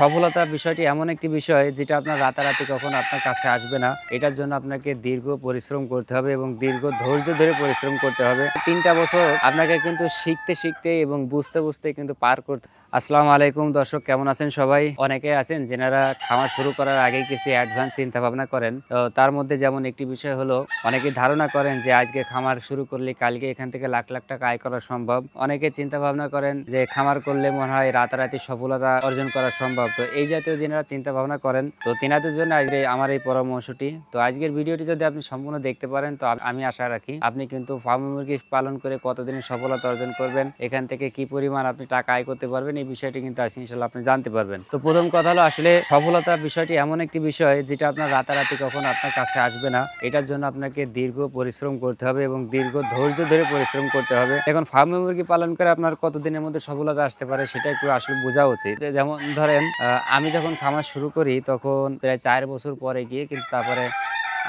সফলতা বিষয়টি এমন একটি বিষয় যেটা আপনার রাতারাতি কখনো আপনার কাছে আসবে না। এটার জন্য আপনাকে দীর্ঘ পরিশ্রম করতে হবে এবং দীর্ঘ ধৈর্য ধরে পরিশ্রম করতে হবে। ৩ টা বছর আপনাকে কিন্তু শিখতে এবং বুঝতে কিন্তু পার করতে। আসসালামু আলাইকুম দর্শক, কেমন আছেন সবাই? অনেকে আছেন যেনারা খামার শুরু করার আগেই কিছু অ্যাডভান্স চিন্তা ভাবনা করেন। তো তার মধ্যে যেমন একটি বিষয় হলো, অনেকে ধারণা করেন যে আজকে খামার শুরু করলে কালকে এখান থেকে লাখ টাকা আয় করা সম্ভব। অনেকে চিন্তা ভাবনা করেন যে খামার করলে মনে হয় রাতারাতি সফলতা অর্জন করা সম্ভব। তো এই জাতীয় যারা চিন্তা ভাবনা করেন, তো তিনাদের জন্য আজকে আমার এই পরামর্শটি। তো আজকের ভিডিওটি যদি আপনি সম্পূর্ণ দেখতে পারেন, তো আমি আশা রাখি আপনি কিন্তু ফার্ম মুরগি পালন করে কতদিনের সফলতা অর্জন করবেন, এখান থেকে কি পরিমাণ আপনি টাকা আয় করতে পারবেন, এই বিষয়টি কিন্তু আজকে ইনশাআল্লাহ আপনি জানতে পারবেন। তো প্রথম কথা হলো, আসলে সফলতা বিষয়টি এমন একটি বিষয় যেটা আপনার রাতারাতি কখনো আপনার কাছে আসবে না। এটার জন্য আপনাকে দীর্ঘ পরিশ্রম করতে হবে এবং দীর্ঘ ধৈর্য ধরে পরিশ্রম করতে হবে। এখন ফার্ম মুরগি পালন করে আপনার কতদিনের মধ্যে সফলতা আসতে পারে সেটা একটু আসলে বোঝা উচিত। যেমন ধরেন, আমি যখন খামার শুরু করি তখন প্রায় ৪ বছর পরে গিয়ে কিন্তু তারপরে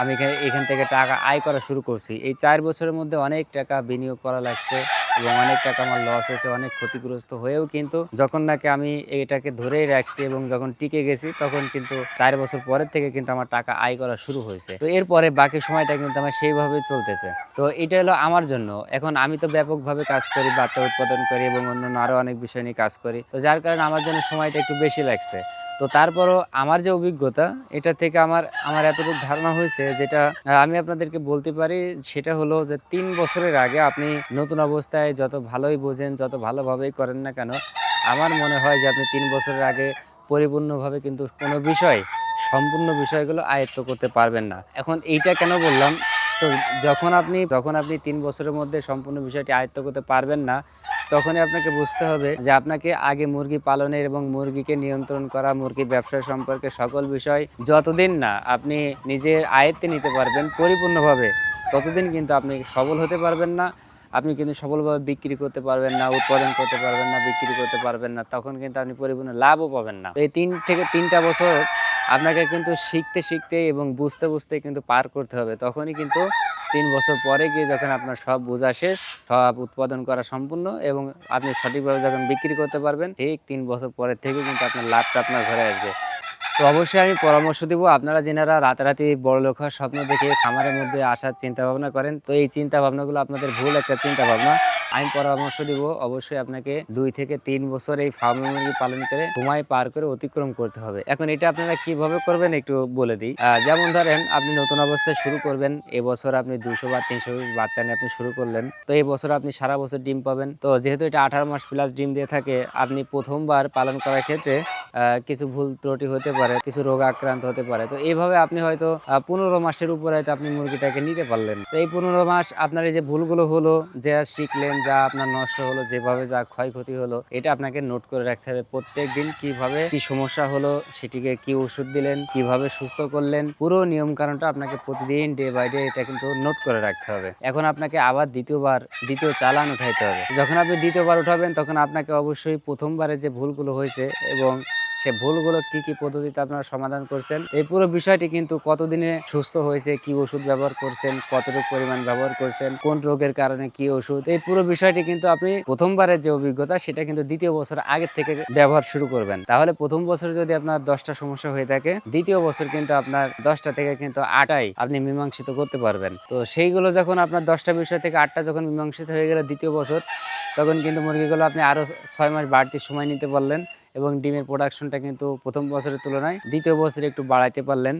আমি এখান থেকে টাকা আয় করা শুরু করছি। এই ৪ বছরের মধ্যে অনেক টাকা বিনিয়োগ করা লাগছে এবং অনেক টাকা আমার লস হয়েছে, অনেক ক্ষতিগ্রস্ত হয়েও কিন্তু যখন নাকি আমি এটাকে ধরেই রাখছি এবং যখন টিকে গেছি, তখন কিন্তু ৪ বছর পরের থেকে কিন্তু আমার টাকা আয় করা শুরু হয়েছে। তো এরপরে বাকি সময়টা কিন্তু আমার সেইভাবেই চলতেছে। তো এটা হলো আমার জন্য। এখন আমি তো ব্যাপকভাবে কাজ করি, বাচ্চা উৎপাদন করি এবং অন্যান্য আরো অনেক বিষয় নিয়ে কাজ করি। তো যার কারণে আমার জন্য সময়টা একটু বেশি লাগছে। তো তারপরও আমার যে অভিজ্ঞতা, এটা থেকে আমার এতটুকু ধারণা হয়েছে, যেটা আমি আপনাদেরকে বলতে পারি, সেটা হলো যে ৩ বছরের আগে আপনি নতুন অবস্থায় যত ভালোই বোঝেন, যত ভালোভাবেই করেন না কেন, আমার মনে হয় যে আপনি ৩ বছরের আগে পরিপূর্ণভাবে কিন্তু কোনো বিষয়, সম্পূর্ণ বিষয়গুলো আয়ত্ত করতে পারবেন না। এখন এইটা কেন বললাম? তো যখন আপনি ৩ বছরের মধ্যে সম্পূর্ণ বিষয়টি আয়ত্ত করতে পারবেন না, তখনই আপনাকে বুঝতে হবে যে আপনাকে আগে মুরগি পালনের এবং মুরগিকে নিয়ন্ত্রণ করা, মুরগির ব্যবসা সম্পর্কে সকল বিষয় যতদিন না আপনি নিজের আয়ত্তে নিতে পারবেন পরিপূর্ণভাবে, ততদিন কিন্তু আপনি সফল হতে পারবেন না। আপনি কিন্তু সফলভাবে বিক্রি করতে পারবেন না, উৎপাদন করতে পারবেন না, বিক্রি করতে পারবেন না। তখন কিন্তু আপনি পরিপূর্ণ লাভও পাবেন না। এই ৩ থেকে ৩ টা বছর আপনাকে কিন্তু শিখতে এবং বুঝতে কিন্তু পার করতে হবে। তখনই কিন্তু ৩ বছর পরে গিয়ে যখন আপনার সব বোঝা শেষ, সব উৎপাদন করা সম্পূর্ণ এবং আপনি সঠিকভাবে যখন বিক্রি করতে পারবেন, ঠিক ৩ বছর পরের থেকে কিন্তু আপনার লাভটা আপনার ঘরে আসবে। তো অবশ্যই আমি পরামর্শ দিব, আপনারা যেনারা রাতারাতি বড়লোক হওয়ার স্বপ্ন দেখে খামারের মধ্যে আসার চিন্তা ভাবনা করেন, তো এই চিন্তা ভাবনাগুলো আপনাদের ভুল একটা চিন্তা ভাবনা। আমি পরামর্শ দিব, অবশ্যই আপনাকে ২ থেকে ৩ বছর এই ফার্ম মুরগি পালন করে সময় পার করে অতিক্রম করতে হবে। এখন এটা আপনারা কিভাবে করবেন একটু বলে দিই। যেমন ধরেন, আপনি নতুন অবস্থায় শুরু করবেন, এবছর আপনি ২০০ বা ৩০০ বাচ্চা নিয়ে আপনি শুরু করলেন। তো এই বছর আপনি সারা বছর ডিম পাবেন। তো যেহেতু এটা ১৮ মাস প্লাস ডিম দিয়ে থাকে, আপনি প্রথমবার পালন করার ক্ষেত্রে কিছু ভুল ত্রুটি হতে পারে, কিছু রোগ আক্রান্ত হতে পারে। তো এইভাবে আপনি হয়তো ১৫ মাসের উপরে হয়তো আপনি মুরগিটাকে নিতে পারলেন। তো এই ১৫ মাস আপনার এই যে ভুলগুলো হলো, যা শিখলেন, যা আপনার নষ্ট হলো, যেভাবে যা ক্ষয়ক্ষতি হলো, এটা আপনাকে নোট করে রাখতে হবে। প্রত্যেকদিন কিভাবে কি সমস্যা হলো, সেটিকে কি ওষুধ দিলেন, কিভাবে সুস্থ করলেন, পুরো নিয়ম কানুনটা আপনাকে প্রতিদিন ডে বাই ডে এটা কিন্তু নোট করে রাখতে হবে। এখন আপনাকে আবার দ্বিতীয় চালান উঠাইতে হবে। যখন আপনি দ্বিতীয়বার উঠাবেন, তখন আপনাকে অবশ্যই প্রথমবারে যে ভুলগুলো হয়েছে এবং সে ভুলগুলো কি পদ্ধতিতে আপনারা সমাধান করছেন, এই পুরো বিষয়টি কিন্তু কতদিনে সুস্থ হয়েছে, কি ওষুধ ব্যবহার করছেন, কতটুকু পরিমাণ ব্যবহার করছেন, কোন রোগের কারণে কি ওষুধ, এই পুরো বিষয়টি কিন্তু আপনি প্রথমবারের যে অভিজ্ঞতা, সেটা কিন্তু দ্বিতীয় বছর আগের থেকে ব্যবহার শুরু করবেন। তাহলে প্রথম বছর যদি আপনার ১০টা সমস্যা হয়ে থাকে, দ্বিতীয় বছর কিন্তু আপনার ১০টা থেকে কিন্তু ৮টাই আপনি মীমাংসিত করতে পারবেন। তো সেইগুলো যখন আপনার ১০টা বিষয় থেকে ৮টা যখন মীমাংসিত হয়ে গেল দ্বিতীয় বছর, তখন কিন্তু মুরগিগুলো আপনি আরো ৬ মাস বাড়তি সময় নিতে পারলেন এবং ডিমের প্রোডাকশনটা কিন্তু প্রথম বছরের তুলনায় দ্বিতীয় বছরে একটু বাড়াইতে পারলেন।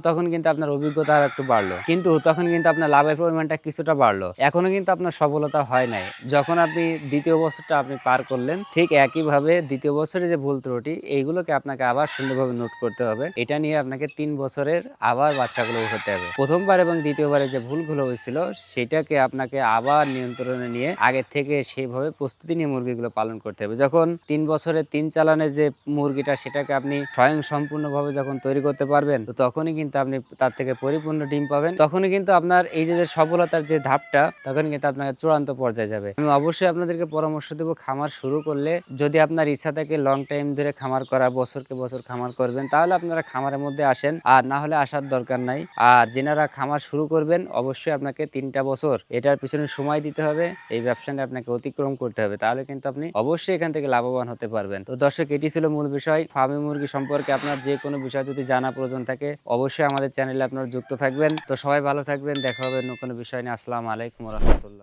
তখন কিন্তু আপনার অভিজ্ঞতা আর একটু বাড়লো, কিন্তু তখন কিন্তু আপনার লাভের পরিমাণটা কিছুটা বাড়লো। এখনো কিন্তু আপনার সফলতা হয় নাই। যখন আপনি দ্বিতীয় বছরটা আপনি পার করলেন, ঠিক একইভাবে দ্বিতীয় বছরে যে ভুল ত্রুটি, এইগুলোকে আপনাকে আবার সুন্দরভাবে নোট করতে হবে। এটা নিয়ে আপনাকে ৩ বছরের আবার বাচ্চাগুলো উঠাতে হবে। প্রথমবার এবং দ্বিতীয়বারে যে ভুলগুলো হয়েছিল, সেটাকে আপনাকে আবার নিয়ন্ত্রণে নিয়ে আগের থেকে সেইভাবে প্রস্তুতি নিয়ে মুরগিগুলো পালন করতে হবে। যখন ৩ বছরে ৩ চালানের যে মুরগিটা, সেটাকে আপনি স্বয়ং সম্পূর্ণভাবে যখন তৈরি করতে পারবেন, তো তখনই কিন্তু আপনি তার থেকে পরিপূর্ণ ডিম পাবেন। তখনই কিন্তু আপনার এই যে সফলতার যে ধাপটা, তখন কিন্তু আপনার চূড়ান্ত পর্যায়ে যাবে। আমি অবশ্যই আপনাদেরকে পরামর্শ দেব, খামার শুরু করলে যদি আপনার ইচ্ছা থাকে লং টাইম ধরে খামার করা, বছরকে বছর খামার করবেন, তাহলে আপনারা খামারের মধ্যে আসেন, আর না হলে আসার দরকার নাই। আর যেনারা খামার শুরু করবেন, অবশ্যই আপনাকে ৩টা বছর এটার পিছনে সময় দিতে হবে, এই ব্যবসাটা আপনাকে অতিক্রম করতে হবে, তাহলে কিন্তু আপনি অবশ্যই এখান থেকে লাভবান হতে পারবেন। তো দর্শক, এটি ছিল মূল বিষয়। ফার্মি মুরগি সম্পর্কে আপনার যে কোনো বিষয় যদি জানা প্রয়োজন থাকে অবশ্যই আমাদের চ্যানেলে আপনারা যুক্ত থাকবেন। তো সবাই ভালো থাকবেন, দেখা হবে অন্য কোনো বিষয় নিয়ে। আসসালামু আলাইকুম রহমতুল্লাহ।